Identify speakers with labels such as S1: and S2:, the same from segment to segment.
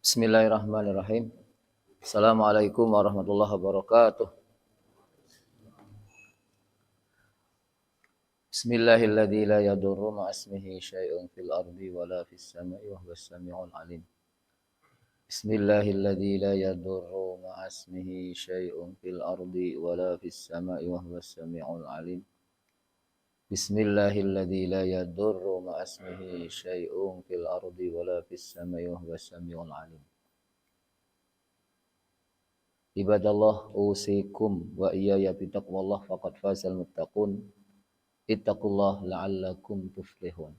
S1: Bismillahirrahmanirrahim. Assalamualaikum warahmatullahi wabarakatuh. Bismillahilladzi la yadurru ma'asmihi syai'un fil ardi wala fis sama'i wa huwas samiul alim. Bismillahilladzi la yadurru ma'asmihi syai'un fil ardi wala fis sama'i wa huwas samiul alim. Bismillahilladzi la yadurru ma'asmihi syai'un fil ardi wala fis sama'i wa huwas samiul alim. Ibadallah usikum wa iyaya bitaqwallah faqad fazal muttaqun. Ittaqullah la'allakum tuflihun.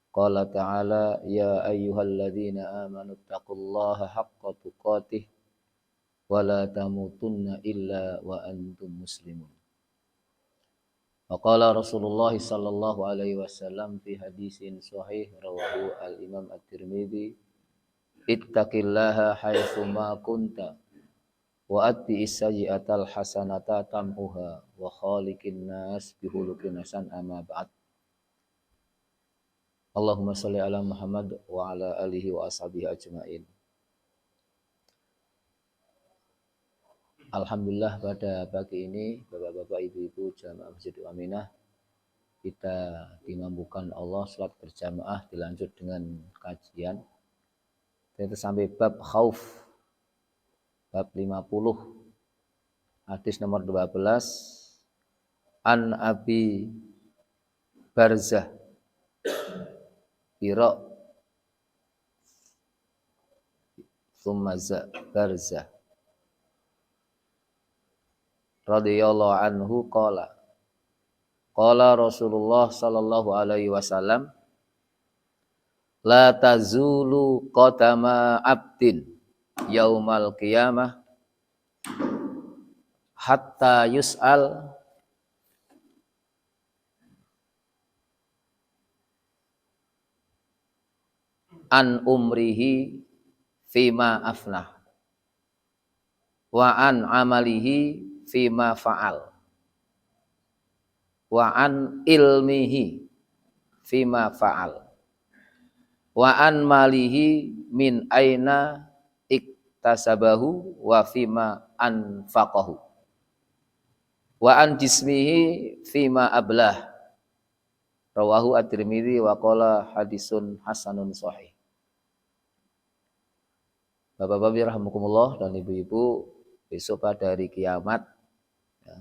S1: Qala ta'ala ya ayyuhalladzina amanu taqullaha haqqa tuqatih wa la tamutunna illa wa antum muslimun. Wa qala Rasulullah sallallahu alaihi wasallam fi hadisin sahih rawahu al-Imam At-Tirmidzi, ittaqillaha haitsu ma kunta wa atti sayyi'atal hasanata tamhuha wa khaliqin nas bihulukin hasan amma ba'd. Allahumma shalli ala Muhammad wa ala alihi wa ashabihi ajmain. Alhamdulillah pada pagi ini Bapak-bapak, Ibu-ibu jamaah Masjid Aminah, kita dimampukan Allah salat berjamaah dilanjut dengan kajian. Kita sampai bab khauf, bab 50, hadis nomor 12. An Abi Barzah Ira Thummaza Barzah radhiyallahu anhu qala Rasulullah sallallahu alaihi wasallam, la tazulu qadama abdin yaumal qiyamah hatta yus'al an umrihi fima afnah wa an amalihi fima fa'al wa an ilmihi fima fa'al wa an malihi min aina iktasabahu wa fima anfaqahu wa an jismihi fima ablah. Rawahu At-Tirmidzi wa qala hadisun hasanun sahih. Bapak-bapak rahimakumullah dan ibu-ibu, besok pada hari kiamat ya,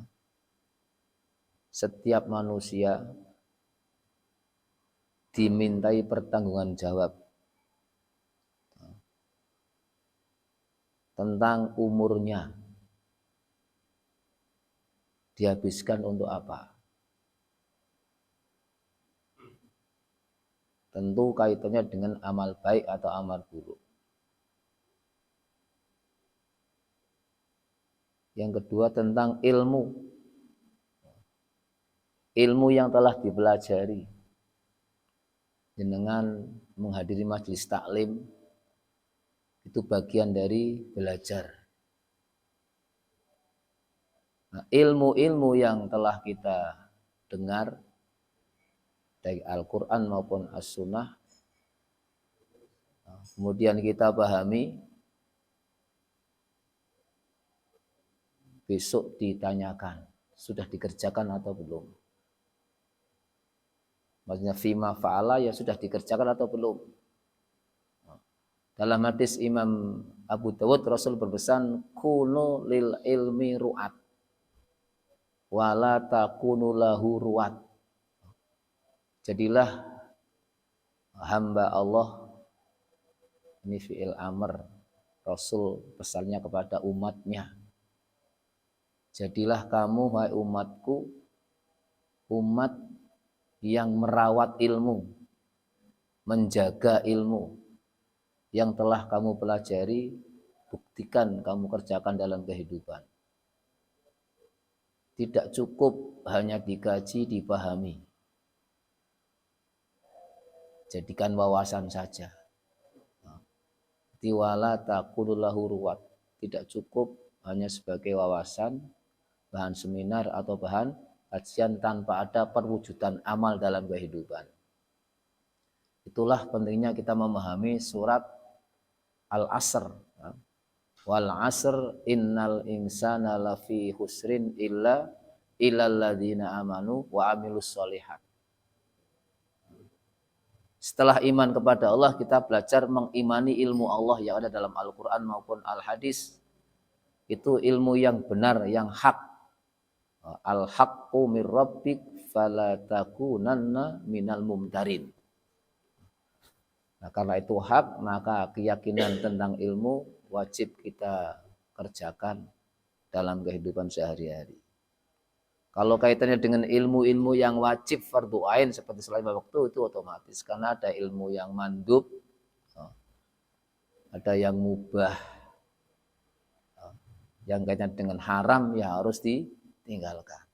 S1: setiap manusia dimintai pertanggungan jawab tentang umurnya, dihabiskan untuk apa. Tentu kaitannya dengan amal baik atau amal buruk. Yang kedua tentang ilmu. Ilmu yang telah dipelajari. Dengan menghadiri majelis taklim, itu bagian dari belajar. Nah, ilmu-ilmu yang telah kita dengar dari Al-Quran maupun As-Sunnah, kemudian kita pahami, besok ditanyakan, sudah dikerjakan atau belum? Maksudnya fima fa'ala, ya sudah dikerjakan atau belum? Dalam hadis Imam Abu Dawud, Rasul berpesan, kunu lil ilmi ru'at wala takunu lahu ru'at. Jadilah hamba Allah, ini fi'il amr, Rasul pesannya kepada umatnya. Jadilah kamu, wahai umatku, umat yang merawat ilmu, menjaga ilmu yang telah kamu pelajari, buktikan kamu kerjakan dalam kehidupan. Tidak cukup hanya dikaji, dipahami. Jadikan wawasan saja. Tiwala taqulahu ruwat. Tidak cukup hanya sebagai wawasan, bahan seminar atau bahan kajian tanpa ada perwujudan amal dalam kehidupan. Itulah pentingnya kita memahami surat Al-asr. Wal asr innal insana lafi husrin illa illal ladzina amanu wa amilus sholihat. Setelah iman kepada Allah, kita belajar mengimani ilmu Allah yang ada dalam Al-Quran maupun Al-Hadis. Itu ilmu yang benar, yang hak. Al-haqqu mir rabbik fala takunanna minal mumtarin. Nah, karena itu hak, maka keyakinan tentang ilmu wajib kita kerjakan dalam kehidupan sehari-hari. Kalau kaitannya dengan ilmu-ilmu yang wajib fardu ain seperti salat waktu itu otomatis, karena ada ilmu yang mandub, ada yang mubah, yang kaitannya dengan haram ya harus ditinggalkan.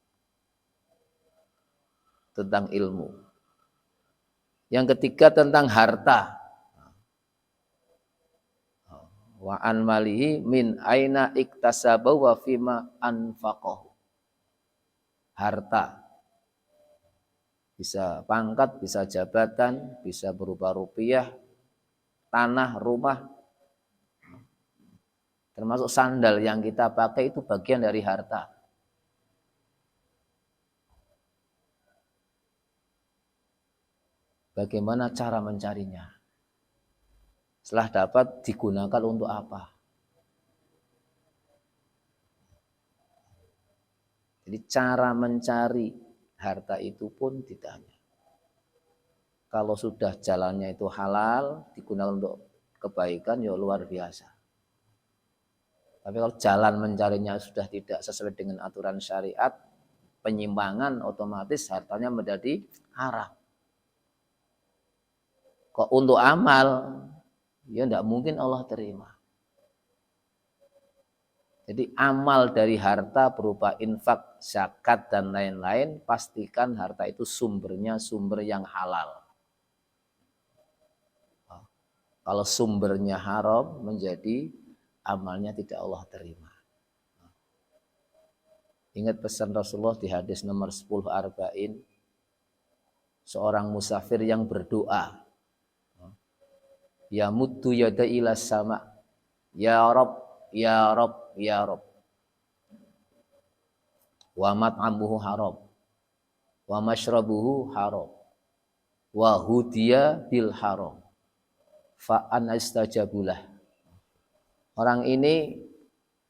S1: Tentang ilmu. Yang ketiga tentang harta. Wa an malihi min aina iktasaba wa fima anfaqahu. Harta. Bisa pangkat, bisa jabatan, bisa berupa rupiah, tanah, rumah. Termasuk sandal yang kita pakai itu bagian dari harta. Bagaimana cara mencarinya? Setelah dapat digunakan untuk apa? Jadi cara mencari harta itu pun ditanya. Kalau sudah jalannya itu halal, digunakan untuk kebaikan, ya luar biasa. Tapi kalau jalan mencarinya sudah tidak sesuai dengan aturan syariat, penyimpangan, otomatis hartanya menjadi haram. Kok untuk amal, ya tidak mungkin Allah terima. Jadi amal dari harta berupa infak, zakat, dan lain-lain, pastikan harta itu sumbernya sumber yang halal. Kalau sumbernya haram, menjadi amalnya tidak Allah terima. Ingat pesan Rasulullah di hadis nomor 10 Arba'in, seorang musafir yang berdoa, ya muddu yada ila sama, ya Rabb, ya Rabb, ya Rabb. Wa mat'amuhu haram, wa mashrabuhu haram, wa hudiya bil haram, fa an istajabulah. Orang ini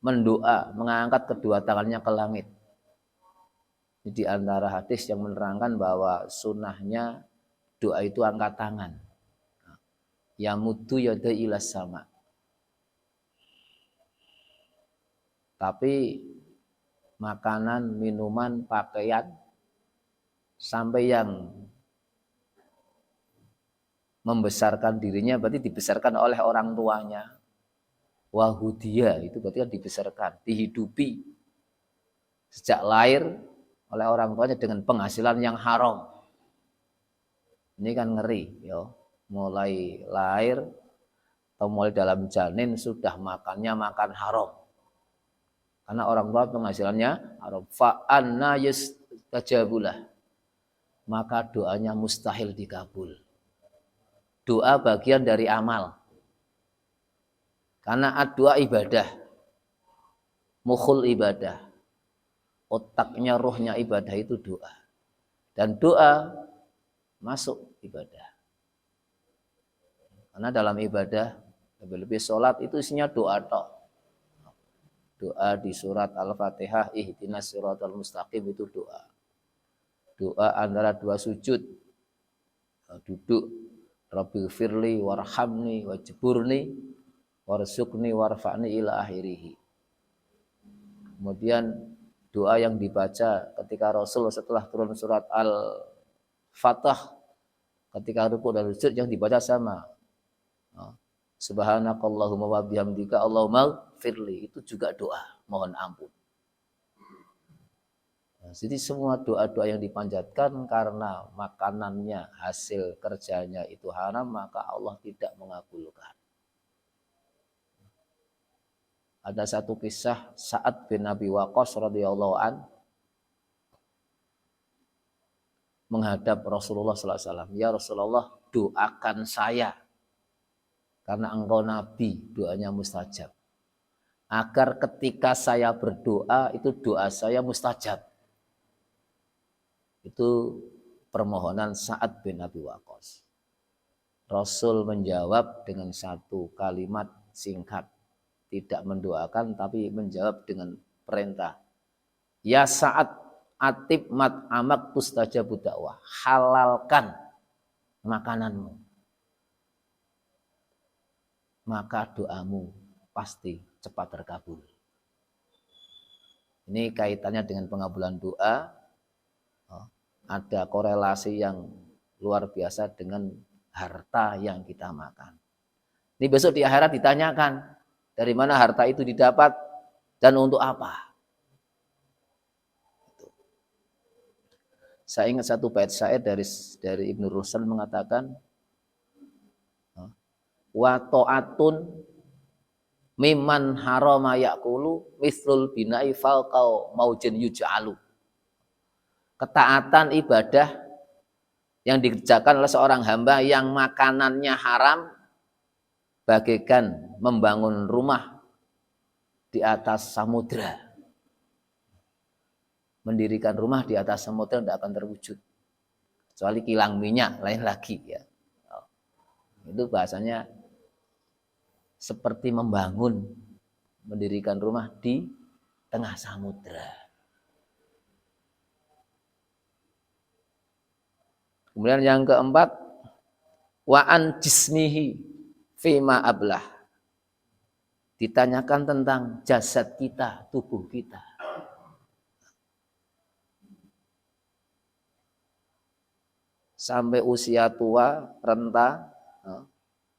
S1: mendoa, mengangkat kedua tangannya ke langit. Di antara hadis yang menerangkan bahwa sunnahnya doa itu angkat tangan. Ya muddu yada ila sama. Tapi makanan, minuman, pakaian sampai yang membesarkan dirinya berarti dibesarkan oleh orang tuanya. Wahudiyah itu berarti kan dibesarkan, dihidupi sejak lahir oleh orang tuanya dengan penghasilan yang haram. Ini kan ngeri, ya. Mulai lahir atau mulai dalam janin sudah makannya makan haram. Karena orang tua penghasilannya haram. Fa anna yastajabulah. Maka doanya mustahil dikabul. Doa bagian dari amal. Karena doa ibadah. Mukhul ibadah. Otaknya, rohnya ibadah itu doa. Dan doa masuk ibadah. Karena dalam ibadah, lebih-lebih sholat itu isinya doa toh. Doa di surat Al-Fatihah, ihdinas siratal mustaqim, itu doa. Doa antara dua sujud. Duduk, Rabbighfirli warhamni wajburni warzuqni warfa'ni ila akhirih. Kemudian doa yang dibaca ketika Rasul setelah turun surat Al-Fatah, ketika rukuk dan sujud yang dibaca sama. Subhanakallahumma wa bihamdika Allahumma firli, itu juga doa mohon ampun. Jadi semua doa-doa yang dipanjatkan karena makanannya, hasil kerjanya itu haram, maka Allah tidak mengabulkan. Ada satu kisah Sa'ad bin Abi Waqqas radhiyallahu an menghadap Rasulullah sallallahu alaihi wasallam, ya Rasulullah, doakan saya karena engkau nabi, doanya mustajab. Agar ketika saya berdoa, itu doa saya mustajab. Itu permohonan Sa'ad bin Abi Waqqas. Rasul menjawab dengan satu kalimat singkat. Tidak mendoakan tapi menjawab dengan perintah. Ya Sa'ad atib mat'amak tustajabu dakwah. Halalkan makananmu. Maka doamu pasti cepat terkabul. Ini kaitannya dengan pengabulan doa. Ada korelasi yang luar biasa dengan harta yang kita makan. Ini besok di akhirat ditanyakan, dari mana harta itu didapat dan untuk apa? Saya ingat satu bait syair dari Ibnu Ruslan mengatakan, wa ta'atun mimman harama yaqulu mithlul binai falqau maujin yuj'alu. Ketaatan ibadah yang dikerjakan oleh seorang hamba yang makanannya haram bagaikan membangun rumah di atas samudra. Mendirikan rumah di atas samudra tidak akan terwujud kecuali kilang minyak, lain lagi ya. Itu bahasanya seperti membangun, mendirikan rumah di tengah samudra. Kemudian yang keempat, wa an jismihi fima ablah. Ditanyakan tentang jasad kita, tubuh kita. Sampai usia tua, renta,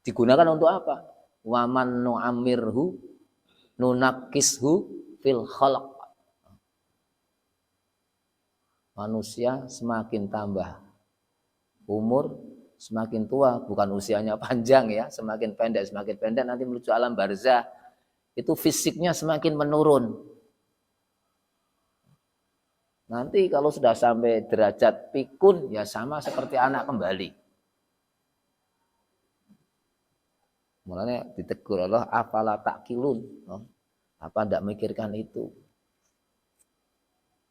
S1: digunakan untuk apa? Wa man nu'amirhu nunakishu fil khalq. Manusia semakin tambah umur, semakin tua, bukan usianya panjang ya, semakin pendek nanti menuju alam barzah, itu fisiknya semakin menurun. Nanti kalau sudah sampai derajat pikun, ya sama seperti anak kembali. Mulanya ditegur Allah, afala ta'qilun, apa tidak mikirkan itu?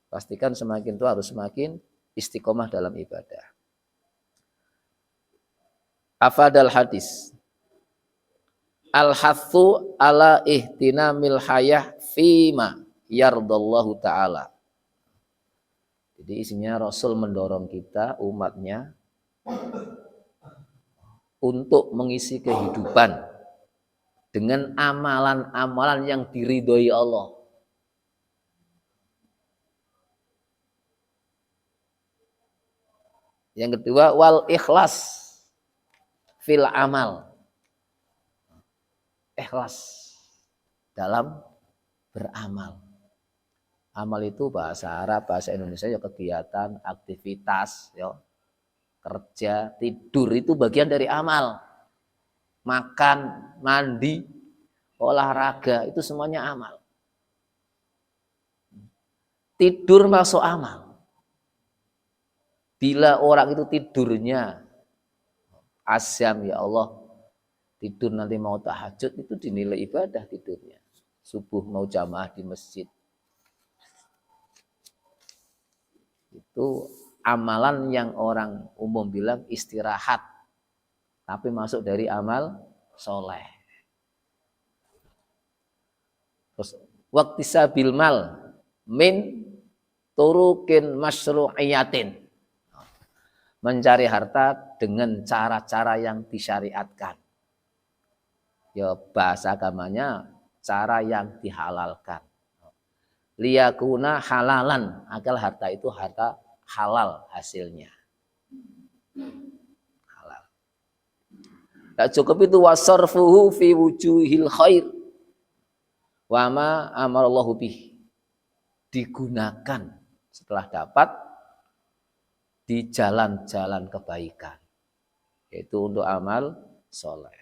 S1: Pastikan semakin tua harus semakin istiqomah dalam ibadah. Afadal hadis al-hathu ala ihtinamil hayah fima yardallahu ta'ala. Jadi isinya Rasul mendorong kita umatnya untuk mengisi kehidupan dengan amalan-amalan yang diridhoi Allah. Yang kedua, wal ikhlas fil amal. Ikhlas dalam beramal. Amal itu bahasa Arab, bahasa Indonesia ya kegiatan, aktivitas, ya. Kerja, tidur itu bagian dari amal. Makan, mandi, olahraga itu semuanya amal. Tidur masuk amal. Bila orang itu tidurnya asyam, ya Allah, tidur nanti mau tahajud, itu dinilai ibadah tidurnya. Subuh mau jamaah di masjid. Itu amalan yang orang umum bilang istirahat, tapi masuk dari amal soleh. Terus waqtisabil mal min turukin masyru'iyatin. Mencari harta dengan cara-cara yang disyariatkan. Ya bahasa agamanya cara yang dihalalkan. Liyakuna halalan, agar harta itu harta halal hasilnya. Halal. Tak cukup itu wasarfuhu fi wujuhil khair. Wa ma amarallahu bih. Digunakan setelah dapat di jalan-jalan kebaikan, yaitu untuk amal soleh.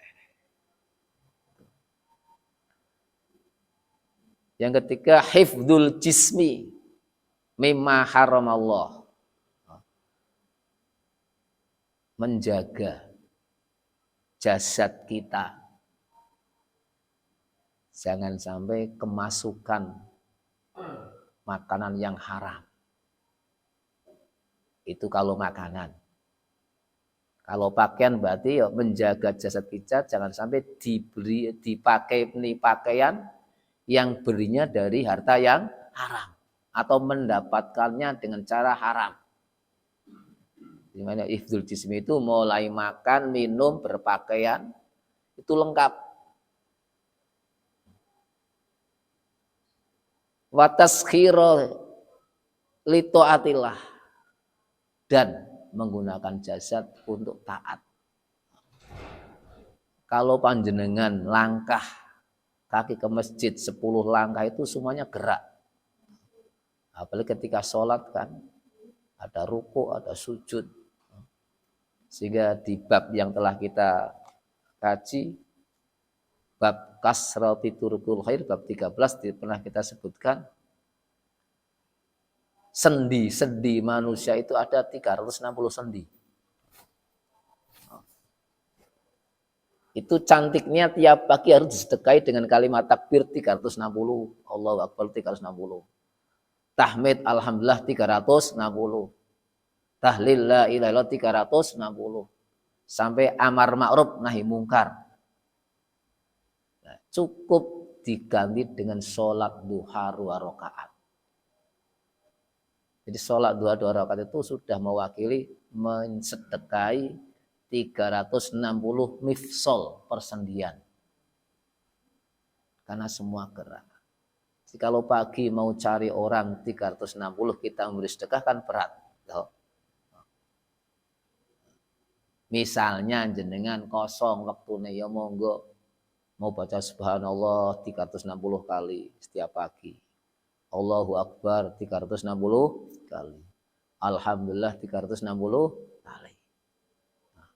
S1: Yang ketiga, hifdzul jismi mimma haramallah. Menjaga jasad kita Jangan sampai kemasukan makanan yang haram. Itu kalau makanan. Kalau pakaian berarti ya menjaga jasad kita jangan sampai dipakai pakaian yang berinya dari harta yang haram atau mendapatkannya dengan cara haram. Dimana ifdul jismi itu mulai makan, minum, berpakaian itu lengkap. Wataskhiro litoatillah dan menggunakan jasad untuk taat. Kalau panjenengan langkah kaki ke masjid 10 langkah itu semuanya gerak. Apalagi ketika sholat kan ada ruku, ada sujud. Sehingga di bab yang telah kita kaji, bab kasrati turukul khair, bab 13 pernah kita sebutkan, sendi manusia itu ada 360 sendi. Itu cantiknya tiap pagi harus disedekahi dengan kalimat takbir 360, Allahu Akbar 360. Tahmid alhamdulillah 360. Tahlil la ilaha illallah 360. Sampai amar ma'ruf nahi mungkar. Nah, cukup diganti dengan sholat duha 2 rakaat. Jadi sholat 2 rakaat itu sudah mewakili mensedekahi 360 mifsol persendian. Karena semua gerak. Jadi kalau pagi mau cari orang 360 kita memberi sedekah kan berat. Misalnya jenengan kosong waktune ya monggo mau baca subhanallah 360 kali setiap pagi. Allahu Akbar 360 kali. Alhamdulillah 360 kali. Nah,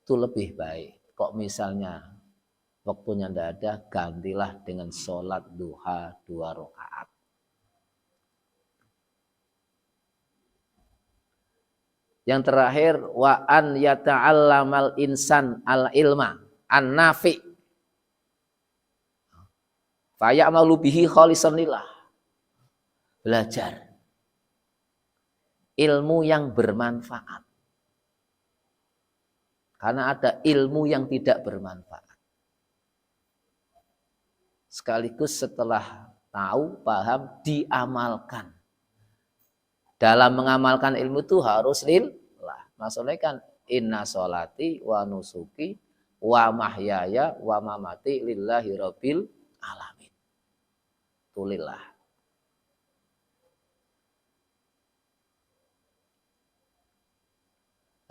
S1: itu lebih baik. Kok misalnya waktunya tidak ada, gantilah dengan sholat duha 2 rakaat. Yang terakhir wa an yata'allamal insan al ilma an nafi. Fa ya'malu bihi khalisan lillah. Belajar ilmu yang bermanfaat. Karena ada ilmu yang tidak bermanfaat. Sekaligus setelah tahu, paham, diamalkan. Dalam mengamalkan ilmu itu harus lillah. Maksudnya kan inna sholati wa nusuki wa mahyaya wa mamati lillahi rabbil alamin. Itu lillah.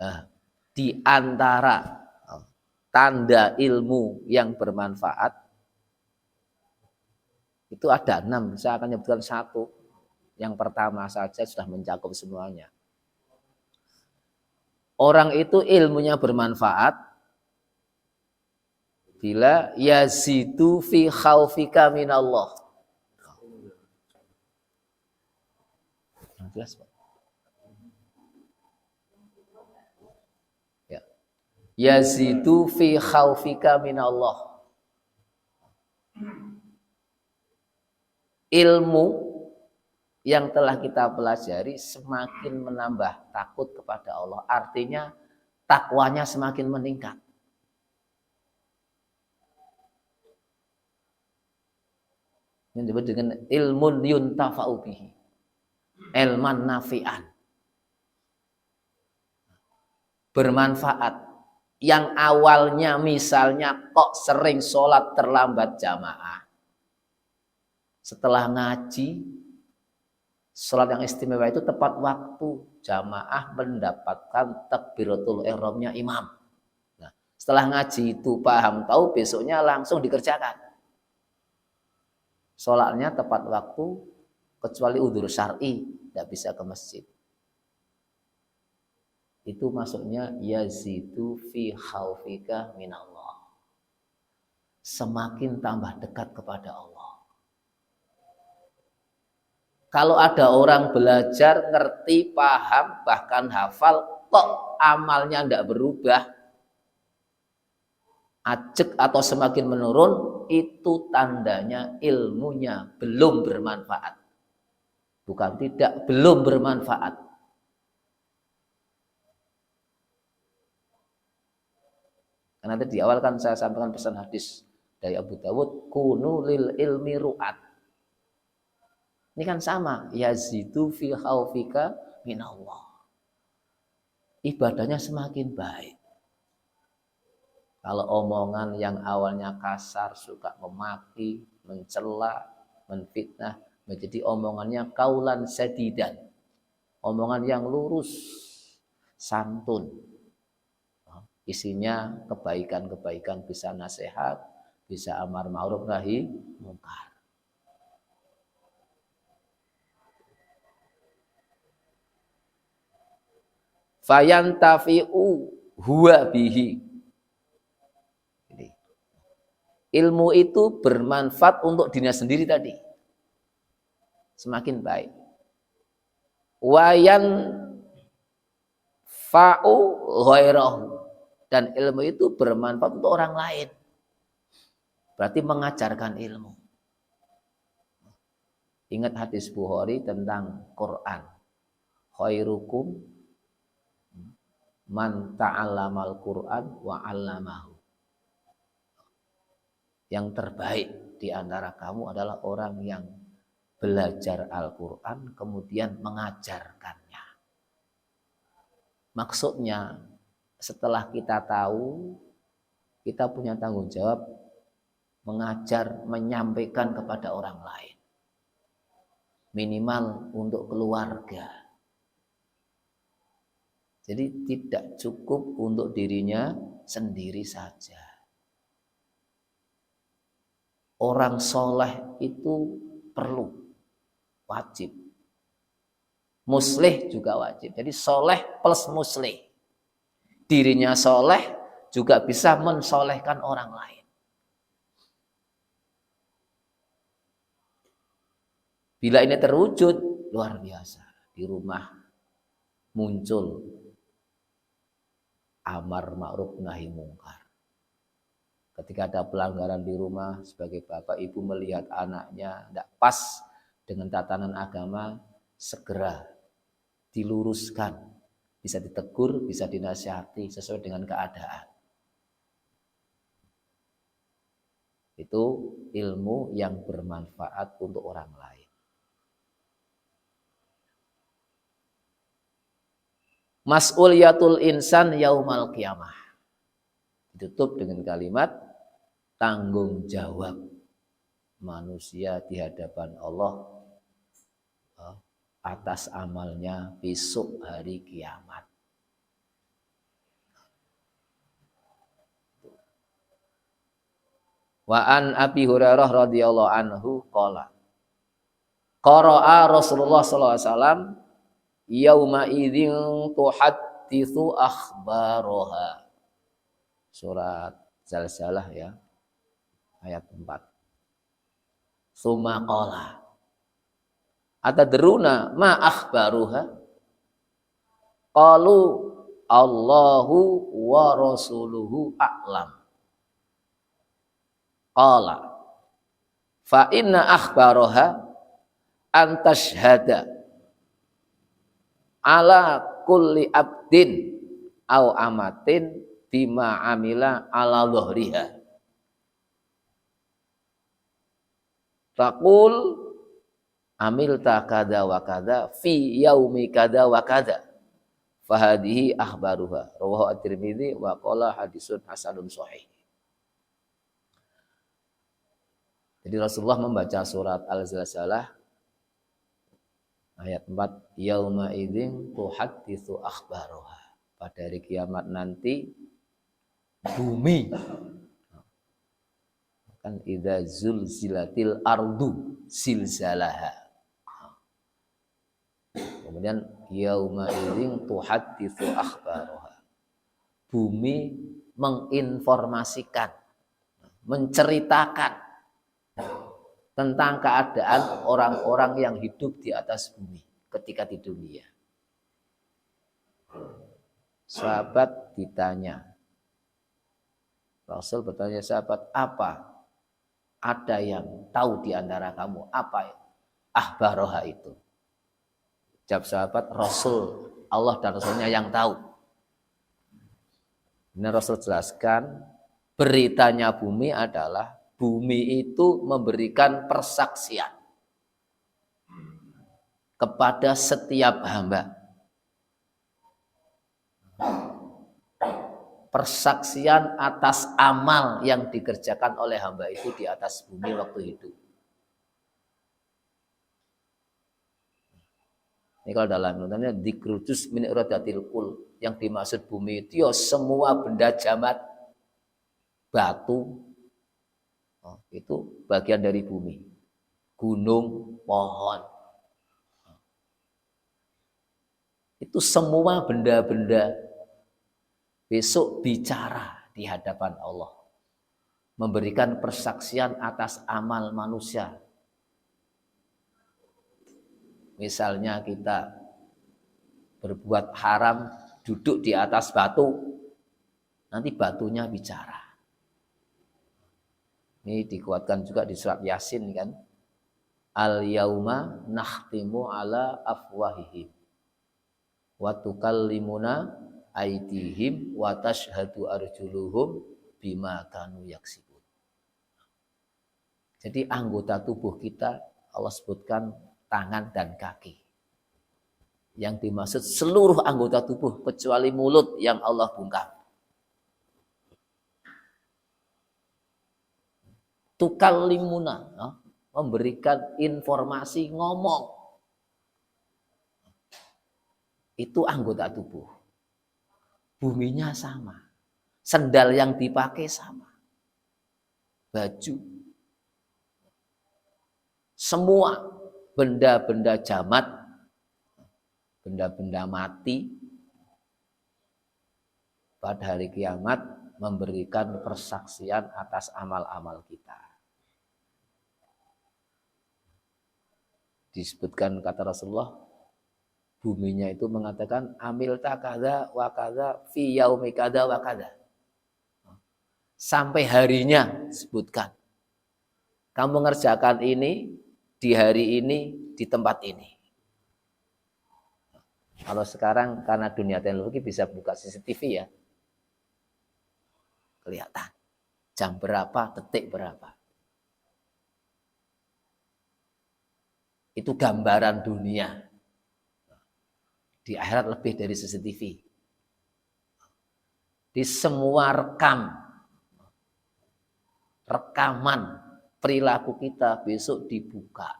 S1: Nah, di antara tanda ilmu yang bermanfaat itu ada 6. Saya akan menyebutkan 1. Yang pertama saja sudah mencakup semuanya. Orang itu ilmunya bermanfaat bila yazidu fi khaufika minallah. Jelas, Pak? Ya. Yazidu fi khaufika minallah. Ilmu yang telah kita pelajari semakin menambah takut kepada Allah. Artinya takwanya semakin meningkat. Yang disebut dengan ilmun yuntafa'u bihi. Ilman nafi'an. Bermanfaat. Yang awalnya misalnya kok sering sholat terlambat jamaah. Setelah ngaji, sholat yang istimewa itu tepat waktu. Jamaah mendapatkan takbiratul ihramnya imam. Nah, setelah ngaji itu paham tahu, besoknya langsung dikerjakan. Sholatnya tepat waktu, kecuali udzur syar'i, tidak bisa ke masjid. Itu maksudnya yazidu fi khaufika minallah. Semakin tambah dekat kepada Allah. Kalau ada orang belajar, ngerti, paham, bahkan hafal, kok amalnya tidak berubah. ajek atau semakin menurun, itu tandanya ilmunya belum bermanfaat. Bukan tidak, belum bermanfaat. Karena tadi di awal kan saya sampaikan pesan hadis dari Abu Dawud, kunu lil ilmi ru'at. Ini kan sama, yazidu fi khaufika minallah. Ibadahnya semakin baik. Kalau omongan yang awalnya kasar, suka memaki, mencela, menfitnah, menjadi omongannya kaulan sadidan. Omongan yang lurus, santun. Isinya kebaikan-kebaikan, bisa nasihat, bisa amar ma'ruf nahi munkar. Fayantafi'u huwa bihi. Ilmu itu bermanfaat untuk dirinya sendiri tadi. Semakin baik. Wayan fa'u ghairahu. Dan ilmu itu bermanfaat untuk orang lain. Berarti mengajarkan ilmu. Ingat hadis Bukhari tentang Quran. Khairukum man ta'allamal Quran wa 'allamahu. Yang terbaik di antara kamu adalah orang yang belajar Al-Quran kemudian mengajarkannya. Maksudnya setelah kita tahu, kita punya tanggung jawab mengajar, menyampaikan kepada orang lain. Minimal untuk keluarga. Jadi tidak cukup untuk dirinya sendiri saja. Orang soleh itu perlu, wajib. Muslih juga wajib. Jadi soleh plus muslih. Dirinya soleh juga bisa mensolehkan orang lain. Bila ini terwujud, luar biasa. Di rumah muncul amar ma'ruf nahi munkar. Ketika ada pelanggaran di rumah, sebagai bapak ibu melihat anaknya tidak pas dengan tatanan agama, segera diluruskan. Bisa ditegur, bisa dinasihati sesuai dengan keadaan. Itu ilmu yang bermanfaat untuk orang lain. Mas'uliyatul insan yaumal qiyamah. Ditutup dengan kalimat tanggung jawab manusia di hadapan Allah atas amalnya besok hari kiamat. Wa an Abi Hurairah radhiyallahu anhu qala qara'a Rasulullah sallallahu alaihi wasallam yauma idzin tuhadditsu akhbaraha. Surat Zalzalah ya. Ayat 4. Summa qala atadruna ma akhbaruha? Qalu Allahu wa rasuluhu a'lam. Qala fa inna akhbaraha an tashhada ala kulli abdin au amatin bima amila ala dhahriha. Taqul amilta kada wa kada fi yaumi kada wa kada fahadihi akhbaruha rawahu at-Tirmidzi wa qala hadisun hasanun shahih. Jadi Rasulullah membaca surat Al-Zalzalah ayat 4, yauma idzin tuhadditsu akhbaruha. Pada hari kiamat nanti bumi kan idza zulzilatil ardu zilzalaha. Kemudian yauma idzin tuhadditsu akhbaruha. Bumi menginformasikan, menceritakan tentang keadaan orang-orang yang hidup di atas bumi ketika di dunia. Sahabat ditanya, Rasul bertanya sahabat, apa? Ada yang tahu di antara kamu apa akhbaroha itu? Jawab sahabat, Rasul, Allah dan Rasulnya yang tahu. Ini Rasul jelaskan, beritanya bumi adalah bumi itu memberikan persaksian kepada setiap hamba. Persaksian atas amal yang dikerjakan oleh hamba itu di atas bumi waktu hidup. Ini kalau dalam menurutnya dikrutus min iradatil kul, yang dimaksud bumi itu ya semua benda jamat, batu, itu bagian dari bumi, gunung, pohon, itu semua benda-benda besok bicara di hadapan Allah, memberikan persaksian atas amal manusia. Misalnya kita berbuat haram, duduk di atas batu, nanti batunya bicara. Ini dikuatkan juga di surat Yasin kan. Al-yauma nakhtimu ala afwahihim wa tukallimuna aydihim wa tashhadu arjuluhum bima kanu yaksibun. Jadi anggota tubuh kita Allah sebutkan tangan dan kaki. Yang dimaksud seluruh anggota tubuh kecuali mulut yang Allah bungkam. Tukallimuna, memberikan informasi, ngomong. Itu anggota tubuh. Buminya sama. Sendal yang dipakai sama. Baju. Semua benda-benda jamat, benda-benda mati pada hari kiamat memberikan persaksian atas amal-amal kita. Disebutkan kata Rasulullah, buminya itu mengatakan amil takada wa kada fi yaumi kada wa kada. Sampai harinya sebutkan. Kamu ngerjakan ini di hari ini di tempat ini. Kalau sekarang karena dunia teknologi bisa buka CCTV ya. Kelihatan jam berapa, detik berapa. Itu gambaran dunia. Di akhirat lebih dari CCTV. Di semua rekaman perilaku kita besok dibuka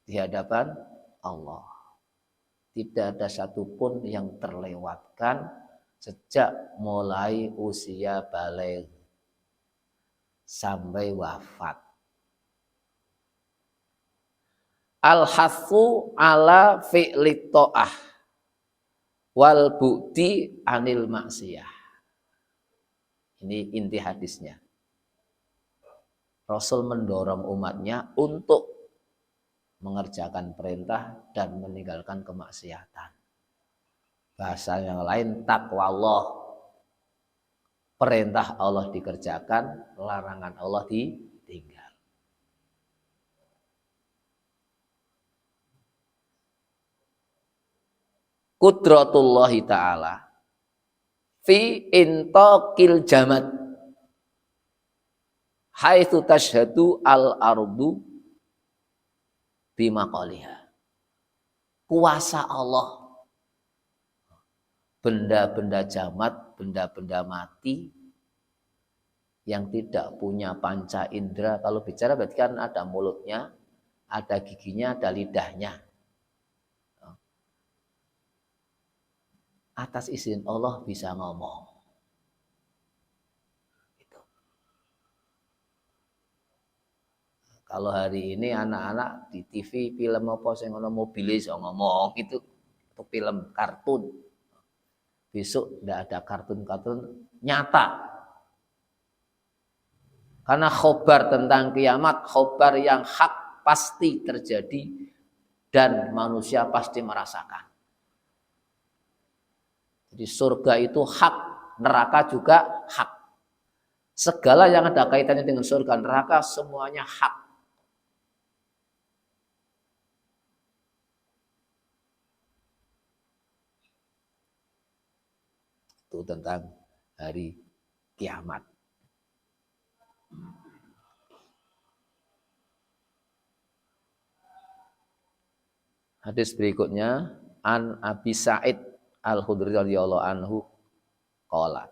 S1: di hadapan Allah. Tidak ada satupun yang terlewatkan sejak mulai usia baligh sampai wafat. Al-hathu ala fi'li ta'ah wal bu'di anil maksiyah. Ini inti hadisnya. Rasul mendorong umatnya untuk mengerjakan perintah dan meninggalkan kemaksiatan. Bahasa yang lain, takwa Allah. Perintah Allah dikerjakan, larangan Allah ditinggal. Qudratullahi ta'ala fi intaqil jamad haitsu tashhadu al-ardu bimaqaliha. Kuasa Allah, benda-benda jamat, benda-benda mati yang tidak punya panca indera. Kalau bicara berarti kan ada mulutnya, ada giginya, ada lidahnya. Atas izin Allah bisa ngomong. Kalau hari ini anak-anak di TV film apa sing ono mobile iso ngomong itu film kartun. Besok tidak ada kartun-kartun nyata. Karena khobar tentang kiamat, khobar yang hak pasti terjadi dan manusia pasti merasakan. Jadi surga itu hak, neraka juga hak. Segala yang ada kaitannya dengan surga neraka semuanya hak. Itu tentang hari kiamat. Hadis berikutnya an Abi Sa'id Al-Khudri radhiyallahu anhu qala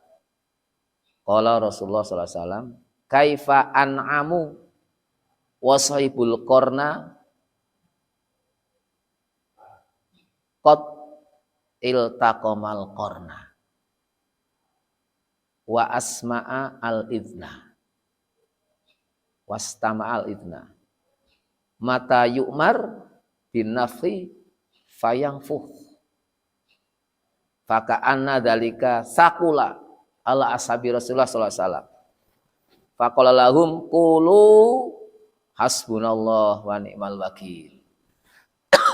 S1: Rasulullah sallallahu alaihi wasallam kaifa an'amu wa sahibul qarna qad iltaqamal qarna wa asma'a al-idna wastama al-idna mata yu'mar bin nafi fayangfuh faka'anna dalika sakula ala ashabi Rasulullah sallallahu alaihi wasallam faqala lahum qulu hasbunallah wa ni'mal wakil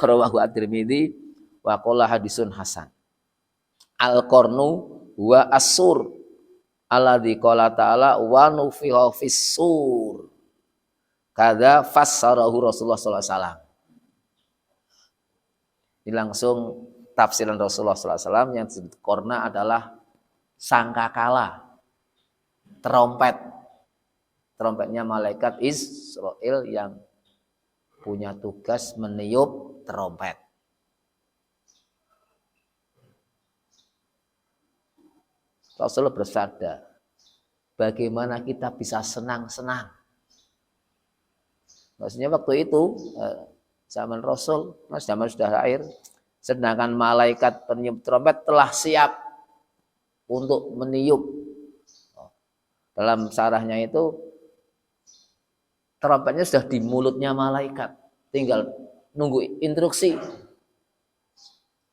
S1: rawahu at-Tirmidzi wa qala hadisun hasan al-qarnu wa as-sur alladzi qala ta'ala wa nufiha fis-sur kada fassarahu Rasulullah sallallahu alaihi wasallam. Ini langsung tafsiran Rasulullah SAW yang disebut korna adalah sangkakala, trompet. Trompetnya malaikat Israel yang punya tugas meniup trompet. Rasulullah bersabda, bagaimana kita bisa senang-senang? Maksudnya waktu itu zaman Rasul, zaman sudah akhir, sedangkan malaikat peniup trompet telah siap untuk meniup. Dalam sarahnya itu trompetnya sudah di mulutnya malaikat, tinggal nunggu instruksi.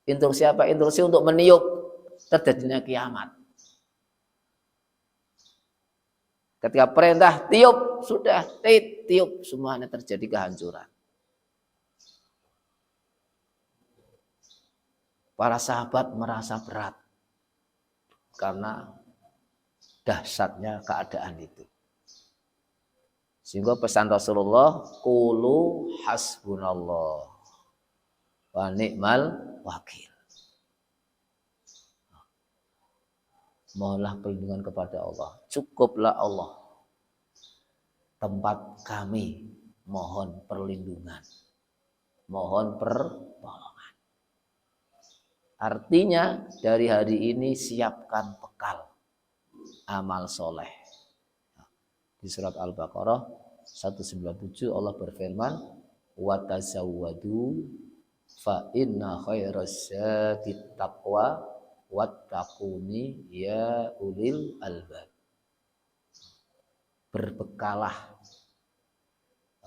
S1: Instruksi apa? Instruksi untuk meniup terjadinya kiamat. Ketika perintah tiup, sudah tiup, semuanya terjadi kehancuran. Para sahabat merasa berat karena dahsyatnya keadaan itu. Sehingga pesan Rasulullah, qulu hasbunallah wa ni'mal wakil. Mohonlah perlindungan kepada Allah. Cukuplah Allah tempat kami mohon perlindungan. Mohon pertolongan. Artinya dari hari ini siapkan bekal amal soleh. Di surat Al-Baqarah 197 Allah berfirman, wa tazawwadu fa inna khairaz zadit taqwa wattaquni ya ulil albab. Berbekalah,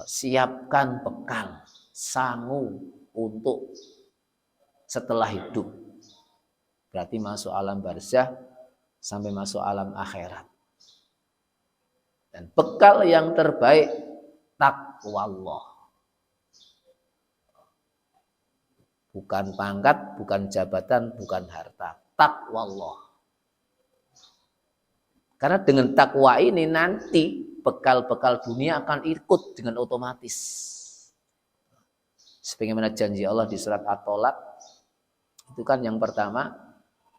S1: siapkan bekal, sangu untuk setelah hidup. Berarti masuk alam barzah sampai masuk alam akhirat. Dan bekal yang terbaik takwa Allah. Bukan pangkat, bukan jabatan, bukan harta. Takwa Allah. Karena dengan takwa ini nanti bekal-bekal dunia akan ikut dengan otomatis. Sebagaimana janji Allah di surat At-Tolak, itu kan yang pertama,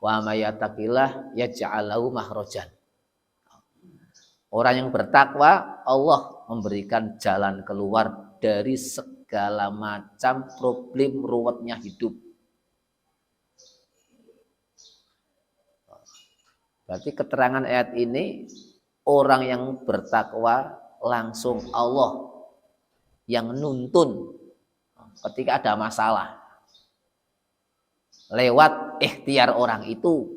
S1: wa may yattaqillah yaj'al lahu makhrajan. Orang yang bertakwa, Allah memberikan jalan keluar dari segala macam problem ruwetnya hidup. Berarti keterangan ayat ini, orang yang bertakwa langsung Allah yang nuntun ketika ada masalah. Lewat ikhtiar orang itu.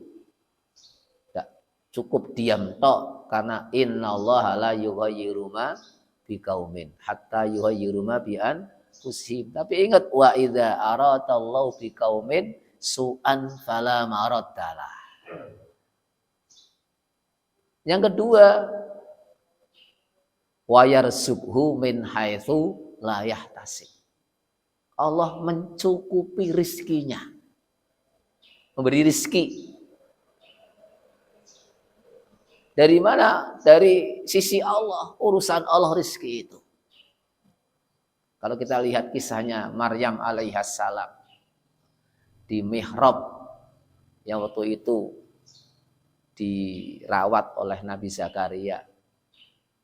S1: Tidak cukup diam tok, karena innallaha la yughayyiru ma biqaumin hatta yughayyiru ma bi anfusihim. Tapi ingat, wa idza aradallahu biqaumin su'an fala maraddalah. Yang kedua, wa yarsubhu min haitsu la yahtasib. Allah mencukupi rizkinya. Memberi rizki Dari mana? Dari sisi Allah, urusan Allah rezeki itu. Kalau kita lihat kisahnya Maryam alaihissalam di mihrab yang waktu itu dirawat oleh Nabi Zakaria.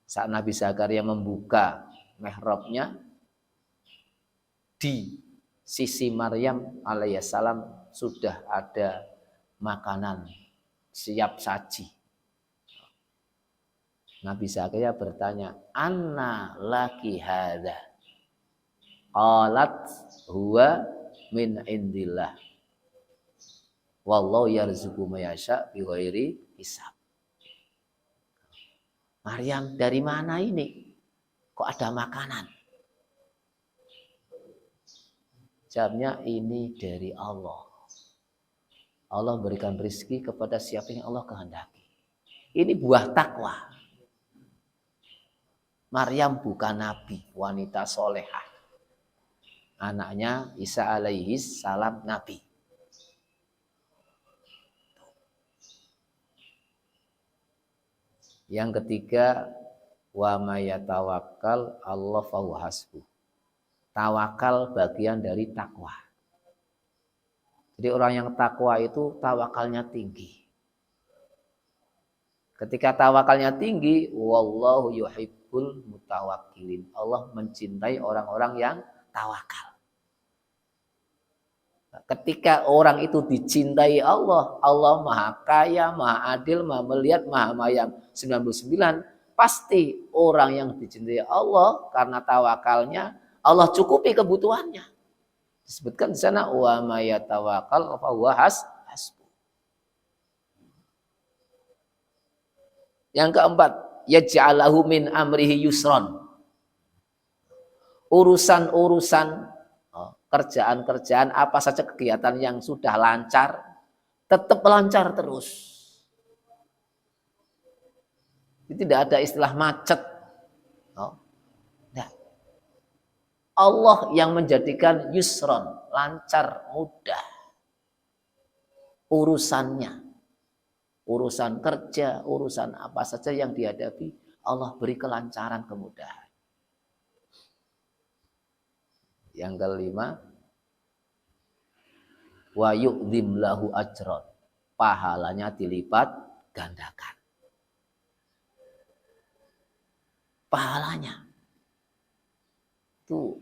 S1: Saat Nabi Zakaria membuka mihrabnya, di sisi Maryam alaihissalam sudah ada makanan siap saji. Nabi Zakaria bertanya, "Anna laki hadza?" Qalat huwa min indillah. Wallahu yarzuqu may yasha bighairi hisab. Maryam, dari mana ini? Kok ada makanan? Jawabnya, ini dari Allah. Allah berikan rezeki kepada siapa yang Allah kehendaki. Ini buah takwa. Maryam bukan nabi, wanita solehah. Anaknya Isa alaihi salam nabi. Yang ketiga, wa mayatawakkal Allah fahuwa hasbuh. Tawakal bagian dari takwa. Jadi orang yang takwa itu tawakalnya tinggi. Ketika tawakalnya tinggi, wallahu yuhibbul mutawakkilin. Allah mencintai orang-orang yang tawakal. Ketika orang itu dicintai Allah, Allah maha kaya, maha adil, maha melihat, maha mayang 99, pasti orang yang dicintai Allah karena tawakalnya, Allah cukupi kebutuhannya. Disebutkan di sana wa may yatawakkal fa huwa hasbuh. Yang keempat, yaj'alahu min amrihi yusron. Urusan-urusan kerjaan-kerjaan apa saja, kegiatan yang sudah lancar tetap lancar terus. Tidak ada istilah macet. Nah, Allah yang menjadikan yusron, lancar, mudah urusannya. Urusan kerja, urusan apa saja yang dihadapi, Allah beri kelancaran, kemudahan. Yang kelima, wa yu'dzim lahu ajron. Pahalanya dilipat gandakan. Pahalanya. Itu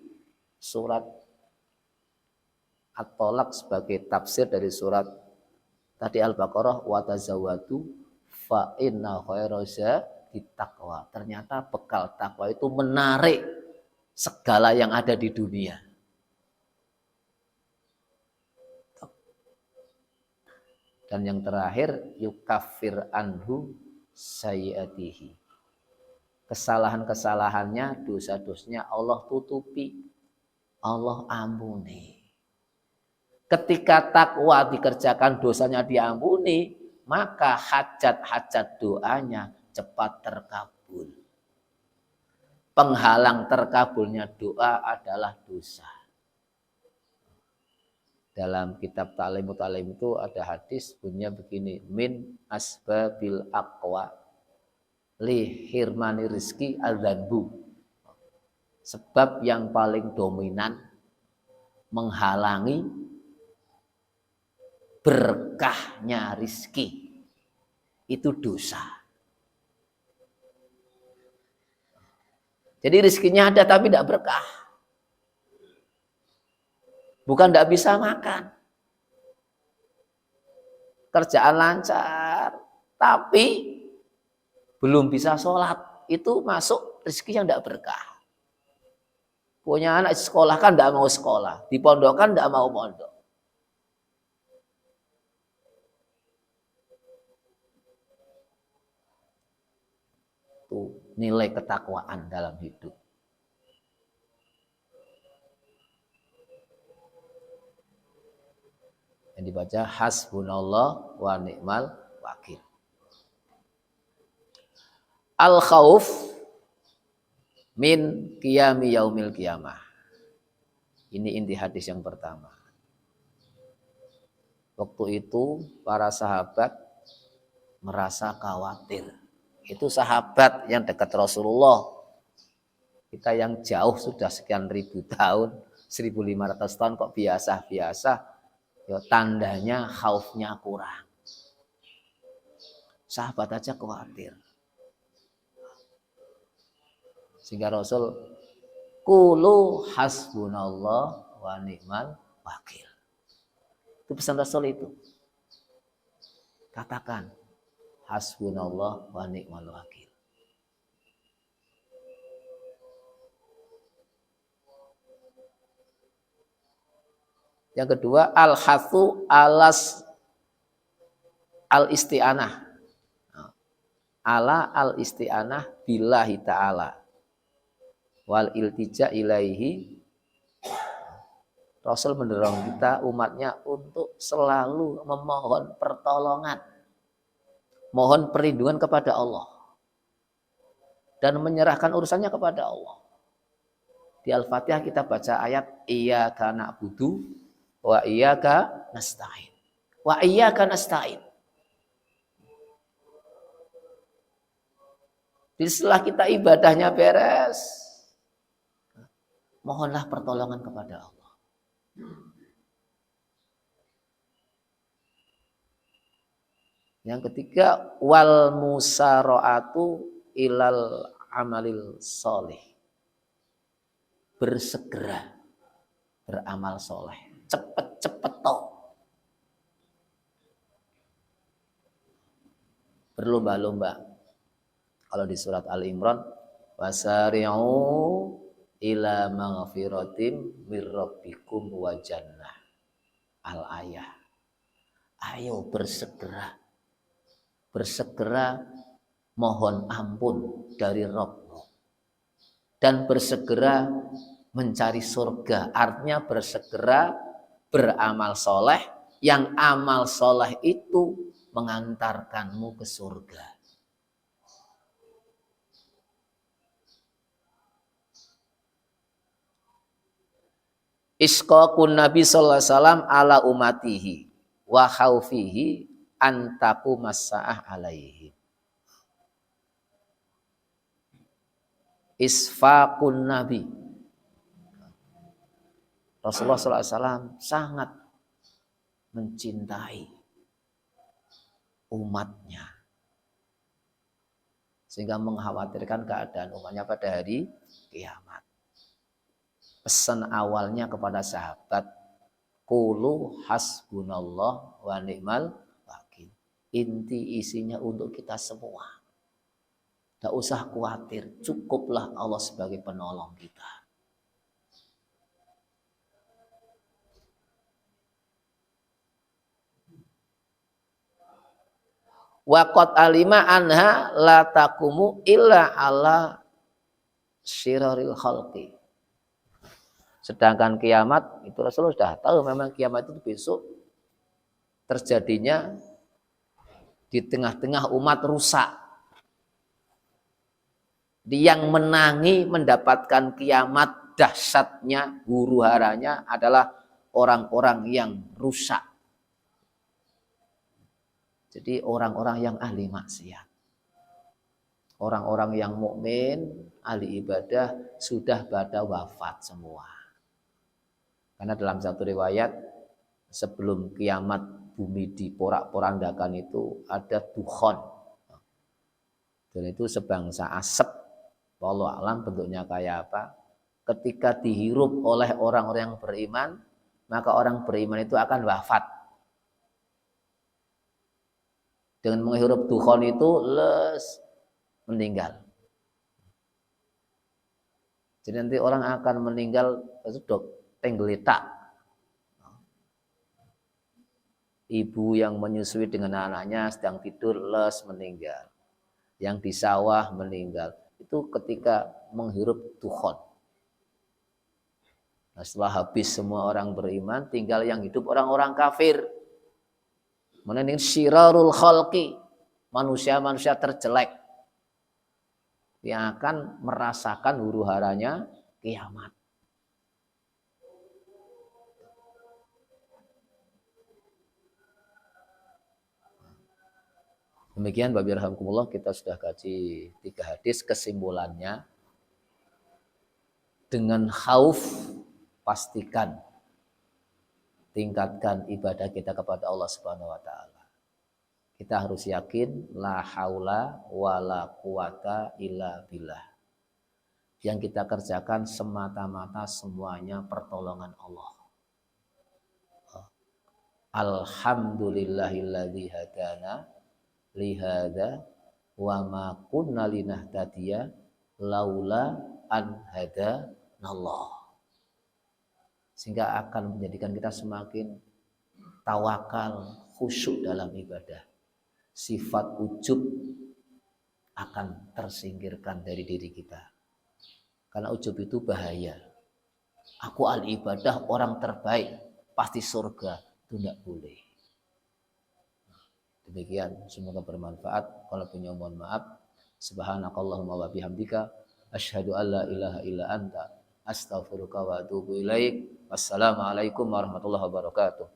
S1: surat At-Tolak sebagai tafsir dari surat tadi Al-Baqarah, wa tazawwadu fa inna khairaz zadi taqwa. Ternyata bekal takwa itu menarik segala yang ada di dunia. Dan yang terakhir, yukaffir anhu sayyiatihi. Kesalahan-kesalahannya, dosa-dosanya Allah tutupi, Allah ampuni. Ketika takwa dikerjakan, dosanya diampuni, maka hajat-hajat doanya cepat terkabul. Penghalang terkabulnya doa adalah dosa. Dalam kitab Ta'limut Ta'lim itu ada hadis bunyinya begini, min asbabil aqwa li hirmani rizki adzanbu. Sebab yang paling dominan menghalangi berkahnya rizki itu dosa. Jadi rizkinya ada tapi tidak berkah. Bukan tidak bisa makan. Kerjaan lancar, tapi belum bisa sholat. Itu masuk rezeki yang tidak berkah. Punya anak sekolah kan tidak mau sekolah. Di pondok kan tidak mau pondok. Itu nilai ketakwaan dalam hidup. Yang dibaca hasbunallah wa ni'mal wakil. Al khauf min qiyami yaumil qiyamah. Ini inti hadis yang pertama. Waktu itu para sahabat merasa khawatir Itu sahabat yang dekat Rasulullah. Kita yang jauh sudah sekian ribu tahun, 1500 tahun kok biasa-biasa. Ya tandanya khaufnya kurang. Sahabat aja khawatir. Sehingga Rasul qulu hasbunallah wa ni'mal wakil. Itu pesan Rasul itu. Katakan hasbunallah wa ni'mal wakil. Yang kedua, al-hathu alas al-isti'anah. Ala al-isti'anah billahi ta'ala. Wal iltija ilaihi. Rasul mendorong kita umatnya untuk selalu memohon pertolongan. Mohon perlindungan kepada Allah. Dan menyerahkan urusannya kepada Allah. Di Al-Fatihah kita baca ayat iyyaka na'budu wa iyyaka nasta'in. Wa iyyaka nasta'in. Jadi setelah kita ibadahnya beres, mohonlah pertolongan kepada Allah. Yang ketiga, wal musara'atu ilal amalil soleh. Bersegera beramal soleh. Cepet-cepet toh. Berlomba-lomba. Kalau di surat Al-Imran, wasari'u ila maghfiratim mir rabbikum wa jannah. Al-ayah. Ayo bersegera. Bersegera mohon ampun dari Rabbmu. Dan bersegera mencari surga. Artinya bersegera beramal soleh. Yang amal soleh itu mengantarkanmu ke surga. Isqaqun Nabi sallallahu alaihi wasallam ala umatihi wa khaufihi antaku masa'ah alaihi. Isfaqun Nabi. Rasulullah sallallahu alaihi wasallam sangat mencintai umatnya. Sehingga mengkhawatirkan keadaan umatnya pada hari kiamat. Pesan awalnya kepada sahabat, qulu hasbunallah wa ni'mal wakil. Inti isinya untuk kita semua. Tidak usah khawatir, cukuplah Allah sebagai penolong kita. Waqat alima anha la taqumu illa ala syiraril khalqi. Sedangkan kiamat itu Rasulullah sudah tahu memang kiamat itu besok terjadinya di tengah-tengah umat rusak. Yang menangi mendapatkan kiamat dahsyatnya, huru-haranya adalah orang-orang yang rusak. Jadi orang-orang yang ahli maksiat. Orang-orang yang mukmin, ahli ibadah sudah pada wafat semua. Karena dalam satu riwayat sebelum kiamat bumi diporak-porandakan itu ada dukhon. Dan itu sebangsa asap. Wallahu alam bentuknya kayak apa. Ketika dihirup oleh orang-orang yang beriman, maka orang beriman itu akan wafat. Dengan menghirup dukhon itu meninggal. Jadi nanti orang akan meninggal itu tenggeletak. Ibu yang menyusui dengan anaknya sedang tidur meninggal. Yang di sawah meninggal. Itu ketika menghirup dukhon. Nah, setelah habis semua orang beriman, tinggal yang hidup orang-orang kafir. Menanding syirarul khalqi, manusia-manusia terjelek yang akan merasakan huru-haranya kiamat. Demikian Bapak Rahmatullah, kita sudah kaji 3 hadis. Kesimpulannya, dengan khauf pastikan tingkatkan ibadah kita kepada Allah Subhanahu wa taala. Kita harus yakin la haula wala quwata illa billah. Yang kita kerjakan semata-mata semuanya pertolongan Allah. Alhamdulillahilladzi hadana li hadza wa ma kunna linahtadiya laula an hadanallah. Sehingga akan menjadikan kita semakin tawakal, khusyuk dalam ibadah. Sifat ujub akan tersingkirkan dari diri kita. Karena ujub itu bahaya. Aku ahli ibadah, orang terbaik, pasti surga. Itu tidak boleh. Demikian, semoga bermanfaat. Kalau punya mohon maaf. Subhanakallahumma wa bihamdika asyhadu an la ilaha illa anta astaghfiruka wa atubu ilaik. Wassalamualaikum warahmatullahi wabarakatuh.